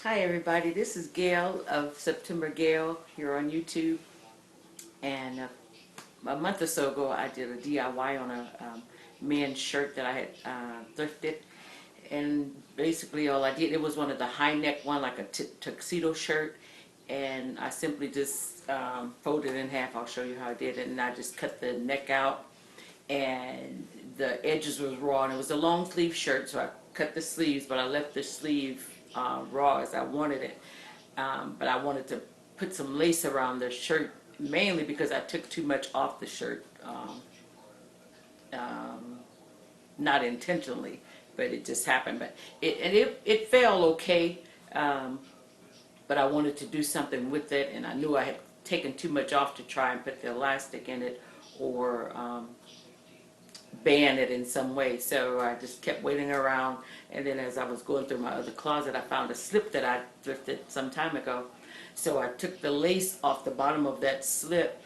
Hi everybody, this is Gail of September Gail here on YouTube. And a month or so ago I did a DIY on a men's shirt that I had thrifted. And basically all I did, it was one of the high neck one, like a tuxedo shirt. And I simply just folded it in half. I'll show you how I did it. And I just cut the neck out and the edges was raw, and it was a long sleeve shirt, so I cut the sleeves, but I left the sleeve raw as I wanted it. But I wanted to put some lace around the shirt, mainly because I took too much off the shirt, um, not intentionally, but it just happened. But it fell okay, but I wanted to do something with it, and I knew I had taken too much off to try and put the elastic in it or ban it in some way. So I just kept waiting around, and then as I was going through my other closet, I found a slip that I thrifted some time ago. So I took the lace off the bottom of that slip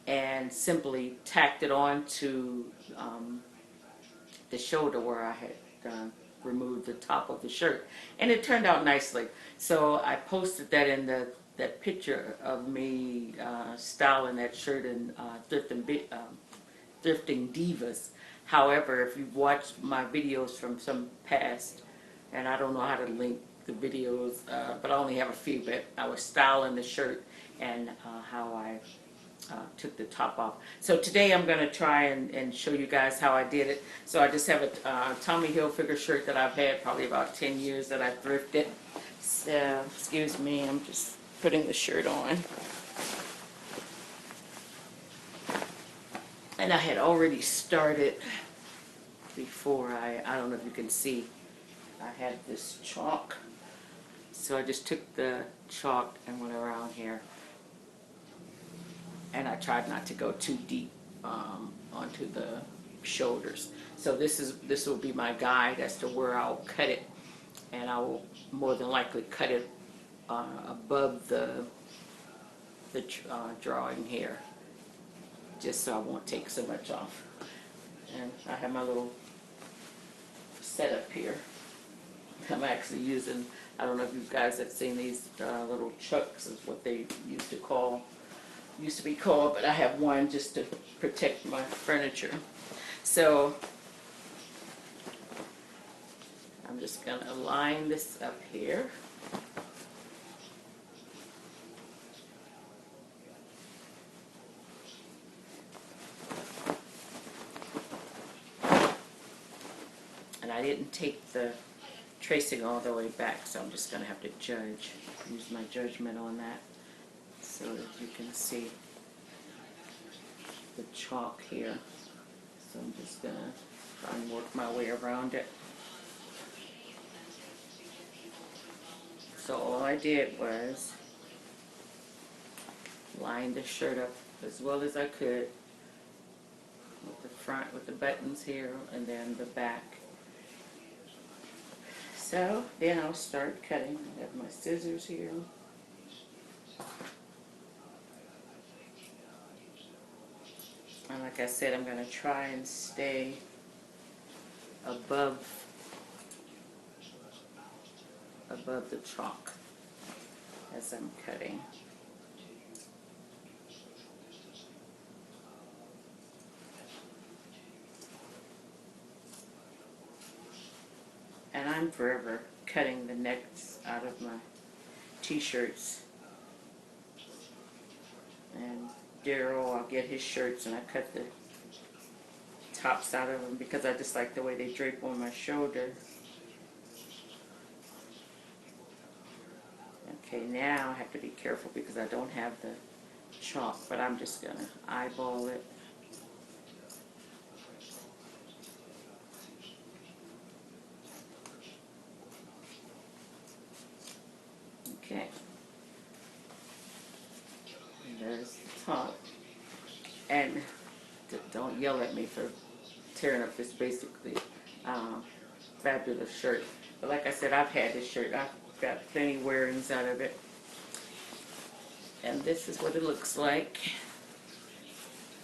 and simply tacked it on to the shoulder where I had removed the top of the shirt, and it turned out nicely. So I posted that in that picture of me styling that shirt in Thrifting Divas. However, if you've watched my videos from some past, and I don't know how to link the videos, but I only have a few, but I was styling the shirt and how I took the top off. So today I'm going to try and show you guys how I did it. So I just have a Tommy Hilfiger shirt that I've had probably about 10 years that I thrifted. So, excuse me, I'm just putting the shirt on. And I had already started before I don't know if you can see, I had this chalk. So I just took the chalk and went around here. And I tried not to go too deep onto the shoulders. So this will be my guide as to where I'll cut it. And I will more than likely cut it above the drawing here, just so I won't take so much off. And I have my little setup here. I'm actually using, I don't know if you guys have seen these little chucks is what they used to be called, but I have one just to protect my furniture. So I'm just going to line this up here. And I didn't take the tracing all the way back, so I'm just going to have to use my judgment on that, so that you can see the chalk here. So I'm just going to try and work my way around it. So all I did was line the shirt up as well as I could with the front, with the buttons here, and then the back. So then I'll start cutting. I have my scissors here. And like I said, I'm going to try and stay above the chalk as I'm cutting. And I'm forever cutting the necks out of my t-shirts. And Daryl, I'll get his shirts and I cut the tops out of them because I just like the way they drape on my shoulder. Okay, now I have to be careful because I don't have the chalk, but I'm just going to eyeball it. Okay. And there's the top. And don't yell at me for tearing up this basically fabulous shirt. But like I said, I've had this shirt. I've got plenty wearings out of it. And this is what it looks like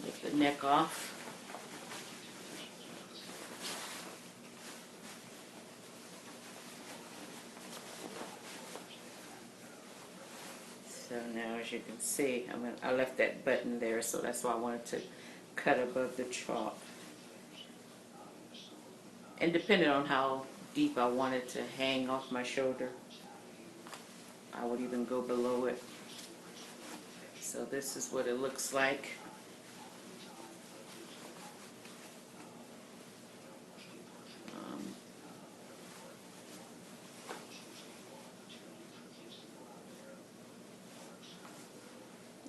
with the neck off. So now, as you can see, I left that button there, so that's why I wanted to cut above the chalk. And depending on how deep I wanted to hang off my shoulder, I would even go below it. So this is what it looks like.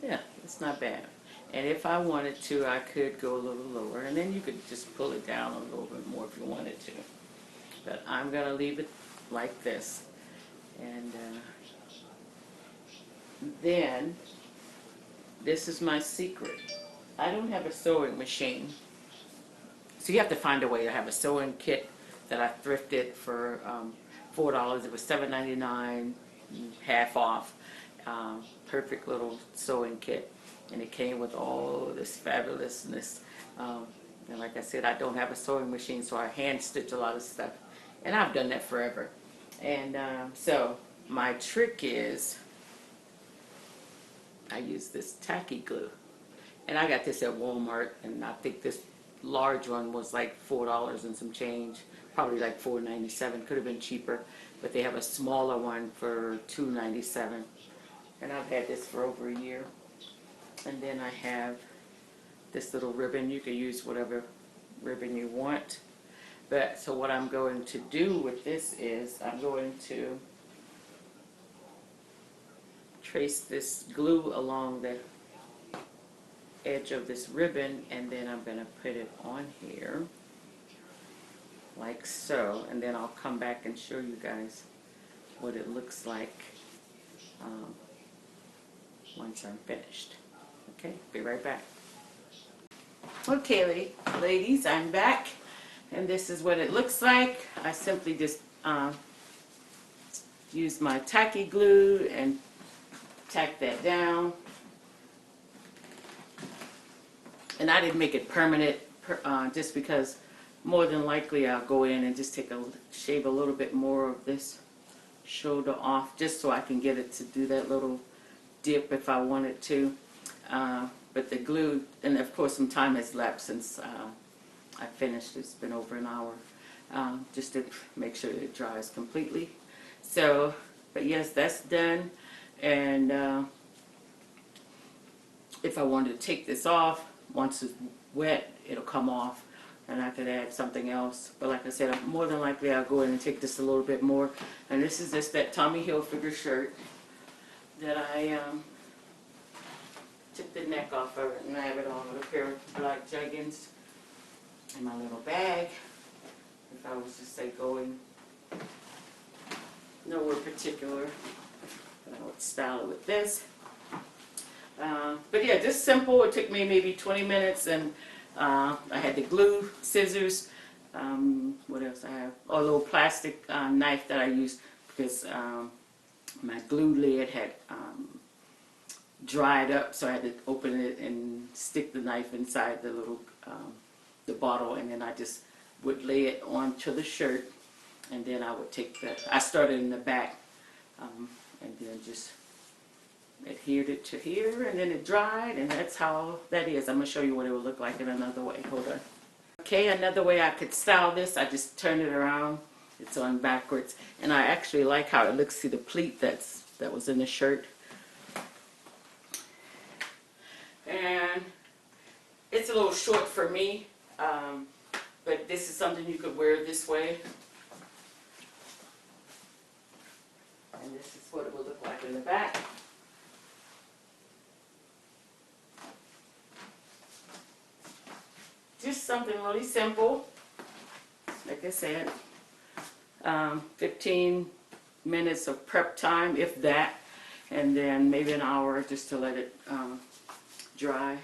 Yeah, it's not bad. And if I wanted to, I could go a little lower, and then you could just pull it down a little bit more if you wanted to. But I'm going to leave it like this. And then, this is my secret. I don't have a sewing machine. So you have to find a way to have a sewing kit that I thrifted for $4. It was $7.99, half off. Perfect little sewing kit, and it came with all this fabulousness. And like I said, I don't have a sewing machine, so I hand stitch a lot of stuff, and I've done that forever. And so my trick is I use this tacky glue, and I got this at Walmart, and I think this large one was like $4 and some change, probably like $4.97. Could have been cheaper, but they have a smaller one for $2.97. And I've had this for over a year. And then I have this little ribbon. You can use whatever ribbon you want. But so what I'm going to do with this is I'm going to trace this glue along the edge of this ribbon, and then I'm going to put it on here like so, and then I'll come back and show you guys what it looks like once I'm finished. Okay, be right back. Okay, ladies, I'm back, and this is what it looks like. I simply just use my tacky glue and tack that down. And I didn't make it permanent just because more than likely I'll go in and just shave a little bit more of this shoulder off, just so I can get it to do that little dip if I wanted to. But the glue, and of course some time has lapsed since I finished. It's been over an hour, just to make sure it dries completely. So, but yes, that's done. And if I wanted to take this off, once it's wet, it'll come off, and I could add something else. But like I said, more than likely I'll go in and take this a little bit more. And this is just that Tommy Hilfiger shirt that I took the neck off of it, and I have it on with a pair of black jeggings in my little bag. If I was to say going nowhere particular, I would style it with this. But yeah, just simple. It took me maybe 20 minutes, and I had the glue, scissors, what else I have? Oh, a little plastic knife that I used because my glue lid had dried up, so I had to open it and stick the knife inside the little the bottle, and then I just would lay it onto the shirt, and then I would take I started in the back, and then just adhered it to here, and then it dried, and that's how that is. I'm going to show you what it would look like in another way. Hold on. Okay, another way I could style this, I just turn it around. It's on backwards, and I actually like how it looks. See the pleat that was in the shirt. And it's a little short for me, but this is something you could wear this way. And this is what it will look like in the back. Just something really simple. Like I said, 15 minutes of prep time, if that, and then maybe an hour just to let it dry.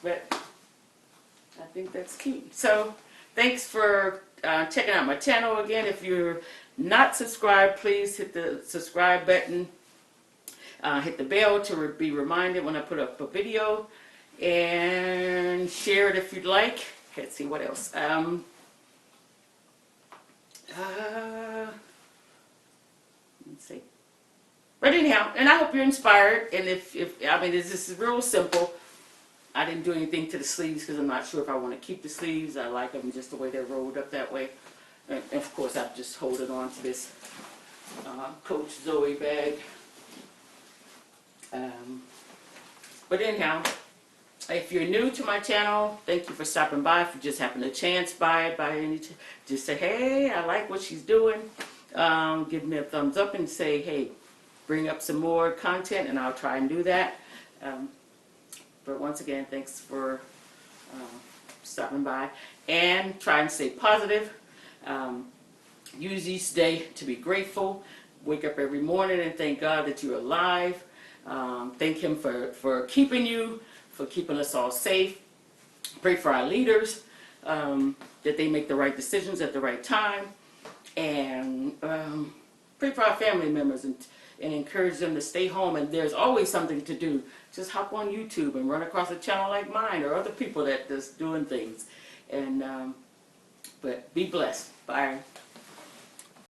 But I think that's cute. So thanks for checking out my channel again. If you're not subscribed, please hit the subscribe button. Hit the bell to be reminded when I put up a video, and share it if you'd like. Let's see what else. Let's see. But anyhow, and I hope you're inspired. And if I mean, this is real simple. I didn't do anything to the sleeves because I'm not sure if I want to keep the sleeves. I like them just the way they're rolled up that way. And of course, I'm just holding on to this Coach Zoe bag. But anyhow, if you're new to my channel, thank you for stopping by. If you just happen to chance by any, just say, hey, I like what she's doing. Give me a thumbs up and say, hey, bring up some more content, and I'll try and do that. But once again, thanks for stopping by, and try and stay positive. Use each day to be grateful. Wake up every morning and thank God that you're alive. Thank Him for keeping you, for keeping us all safe. Pray for our leaders, that they make the right decisions at the right time. And pray for our family members and encourage them to stay home. And there's always something to do. Just hop on YouTube and run across a channel like mine or other people that just doing things. And but be blessed. Bye.